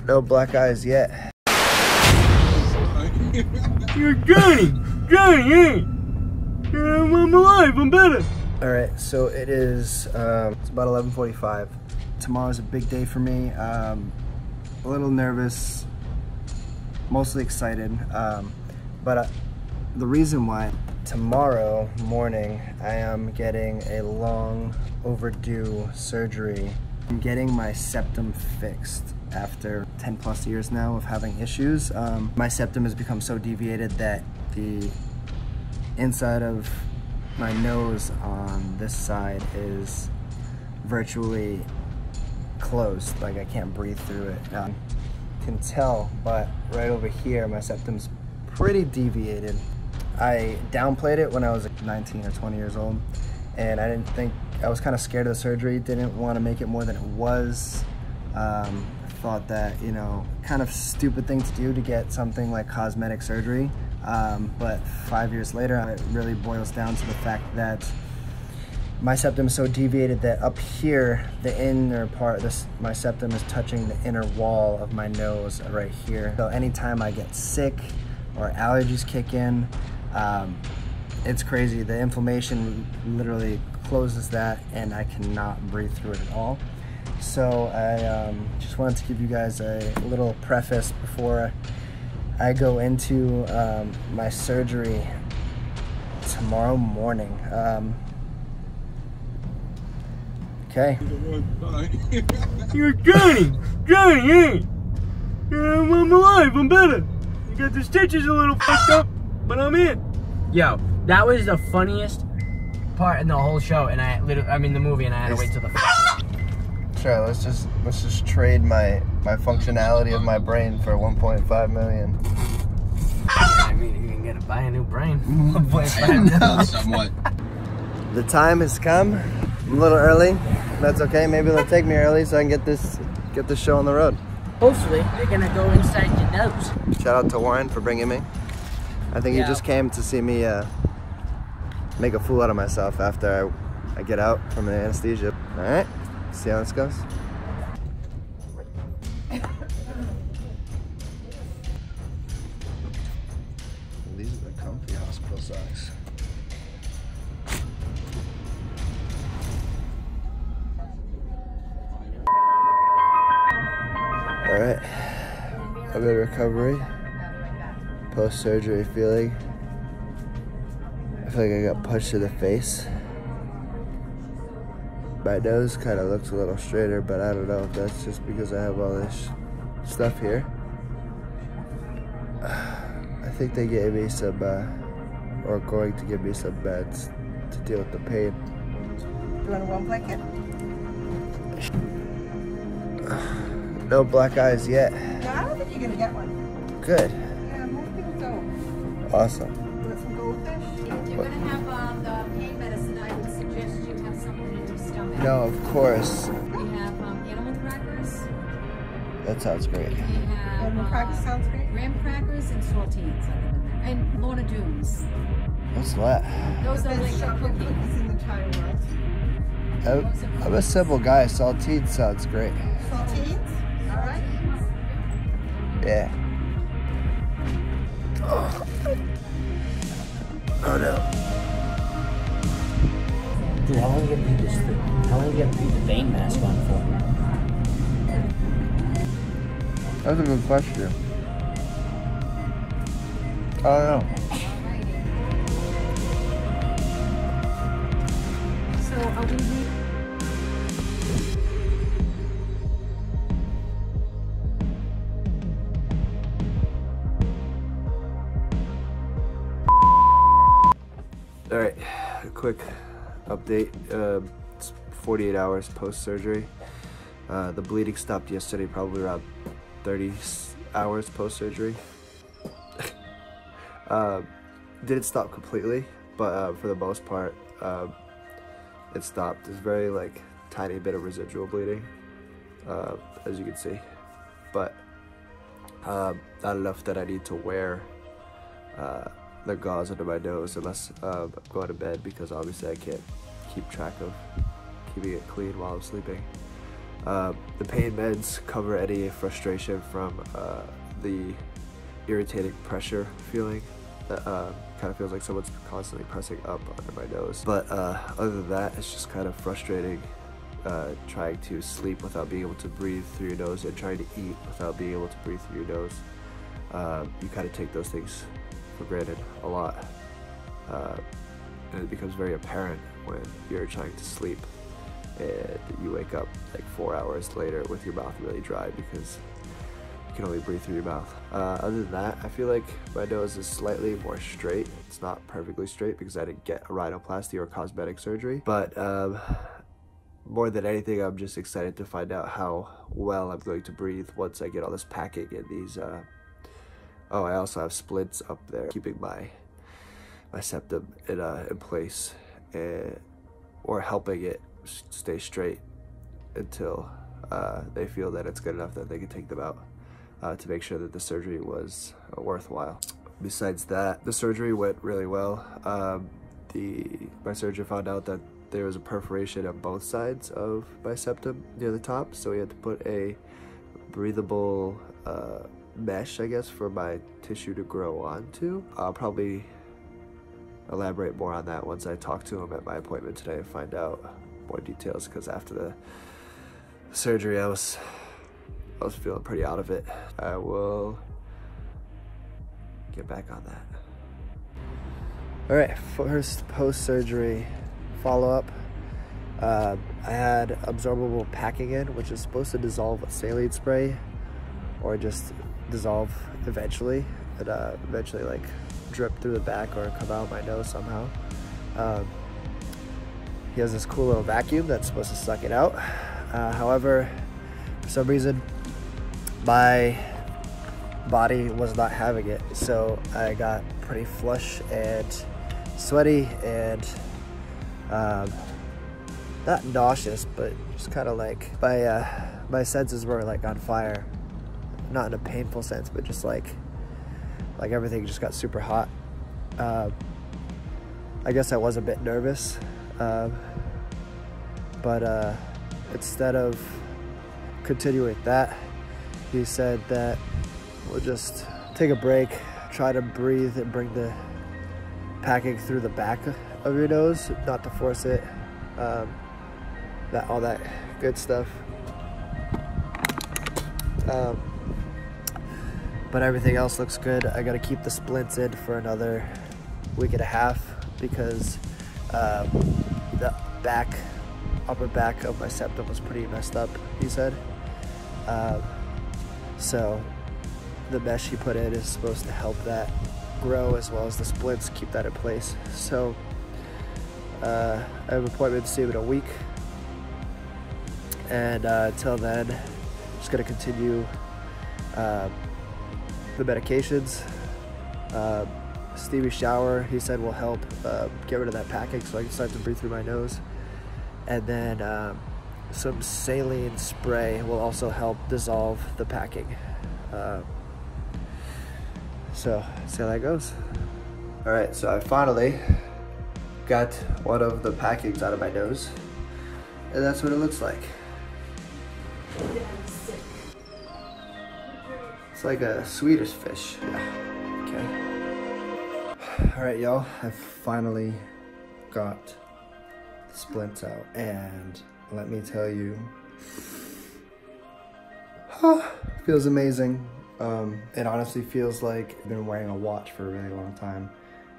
No black eyes yet. You're Johnny! Johnny, hey! I'm alive, I'm better! Alright, so it is, it's about 11:45. Tomorrow's a big day for me. A little nervous, mostly excited. But the reason why, tomorrow morning I am getting a long overdue surgery. I'm getting my septum fixed after 10 plus years now of having issues. My septum has become so deviated that the inside of my nose on this side is virtually closed. Like I can't breathe through it. You can tell, but right over here my septum's pretty deviated. I downplayed it when I was 19 or 20 years old, and I didn't think, I was kind of scared of the surgery, didn't want to make it more than it was. Thought that, you know, kind of stupid thing to do to get something like cosmetic surgery. But 5 years later, it really boils down to the fact that my septum is so deviated that up here, the inner part, my septum is touching the inner wall of my nose right here. So anytime I get sick or allergies kick in, it's crazy. The inflammation literally closes that and I cannot breathe through it at all. So I just wanted to give you guys a little preface before I go into my surgery tomorrow morning. Okay. You're Johnny! Johnny, hey! I'm alive, I'm better! You got the stitches a little fucked up, but I'm in. Yo, that was the funniest part in the whole show, and I mean the movie, and I had to wait till the Sure, let's just trade my functionality of my brain for 1.5 million. I mean, you can buy a new brain. 1.5 million. Somewhat. The time has come. I'm a little early. That's okay. Maybe they'll take me early so I can get this show on the road. Hopefully, they're gonna go inside your nose. Shout out to Warren for bringing me. I think he just came to see me make a fool out of myself after I get out from the anesthesia. All right. See how this goes? These are the comfy hospital socks. Alright, I'm in recovery. Post-surgery feeling. I feel like I got punched in the face. My nose kind of looks a little straighter, but I don't know if that's just because I have all this stuff here. I think they gave me some, or going to give me some meds to deal with the pain. You want a warm blanket? No black eyes yet. No, I don't think you're gonna get one. Good. Yeah, most people don't. Awesome. You want some goldfish? If you're going to have the pain medicine, I would suggest you have something in your stomach. No, of course. We have animal crackers. That sounds great. We have Animal crackers sounds great. graham crackers and saltines. And Lorna Doones. What's that? Those are Best like chocolate cookies. cookies in the entire world. I'm a simple guy. Saltine sounds great. Saltines? All right. Yeah. Oh. Oh no. Dude, how long are you gonna leave this thing? How long are you gonna leave the vein mask on for? That's a good question. I don't know. So are we... All right, a quick update. It's 48 hours post-surgery. The bleeding stopped yesterday, probably around 30 hours post-surgery. Didn't stop completely, but for the most part, it stopped. There's very tiny bit of residual bleeding, as you can see, but not enough that I need to wear the gauze under my nose unless I'm going to bed, because obviously I can't keep track of keeping it clean while I'm sleeping. The pain meds cover any frustration from the irritating pressure feeling that kind of feels like someone's constantly pressing up under my nose. But other than that, it's just kind of frustrating trying to sleep without being able to breathe through your nose and trying to eat without being able to breathe through your nose. You kind of take those things for granted a lot, and it becomes very apparent when you're trying to sleep and you wake up like 4 hours later with your mouth really dry because you can only breathe through your mouth. Other than that, I feel like my nose is slightly more straight. It's not perfectly straight because I didn't get a rhinoplasty or cosmetic surgery, but more than anything, I'm just excited to find out how well I'm going to breathe once I get all this packing and these oh, I also have splints up there keeping my septum in place, or helping it stay straight until they feel that it's good enough that they can take them out to make sure that the surgery was worthwhile. Besides that, the surgery went really well. My surgeon found out that there was a perforation on both sides of my septum near the top, so we had to put a breathable mesh, I guess, for my tissue to grow onto. I'll probably elaborate more on that once I talk to him at my appointment today and find out more details, because after the surgery I was feeling pretty out of it. I will get back on that. All right, first post-surgery follow-up. I had absorbable packing in, which is supposed to dissolve a saline spray or just dissolve eventually. It eventually like drip through the back or come out my nose somehow. He has this cool little vacuum that's supposed to suck it out. However, for some reason, my body was not having it, so I got pretty flush and sweaty and not nauseous, but just kind of like my senses were like on fire. Not in a painful sense, but just like everything just got super hot. I guess I was a bit nervous, but instead of continuing that, he said that we'll just take a break, try to breathe and bring the packing through the back of your nose, not to force it, all that good stuff. But everything else looks good. I gotta keep the splints in for another week and a half because the upper back of my septum was pretty messed up, he said. So the mesh he put in is supposed to help that grow as well as the splints, keep that in place. So I have an appointment to see him in a week. And until then, I'm just gonna continue the medications. Steamy shower, he said, will help get rid of that packing so I can start to breathe through my nose. And then some saline spray will also help dissolve the packing. So see how that goes. All right, so I finally got one of the packings out of my nose, and that's what it looks like. It's like a Swedish fish. Yeah. Okay. All right, y'all. I finally got the splints out, and let me tell you, feels amazing. It honestly feels like I've been wearing a watch for a really long time,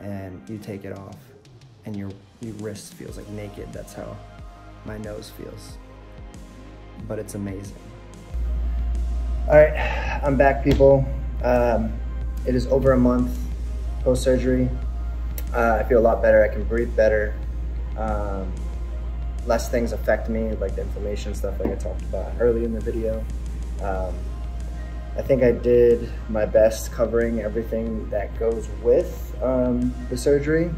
and you take it off, and your wrist feels like naked. That's how my nose feels. But it's amazing. All right, I'm back, people. It is over a month post-surgery. I feel a lot better. I can breathe better. Less things affect me, like the inflammation stuff like I talked about early in the video. I think I did my best covering everything that goes with the surgery.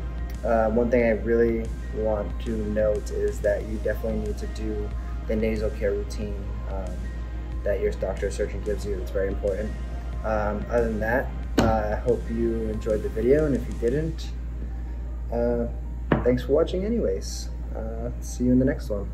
One thing I really want to note is that you definitely need to do the nasal care routine that your doctor or surgeon gives you. It's very important. Other than that, I hope you enjoyed the video, and if you didn't, thanks for watching anyways. See you in the next one.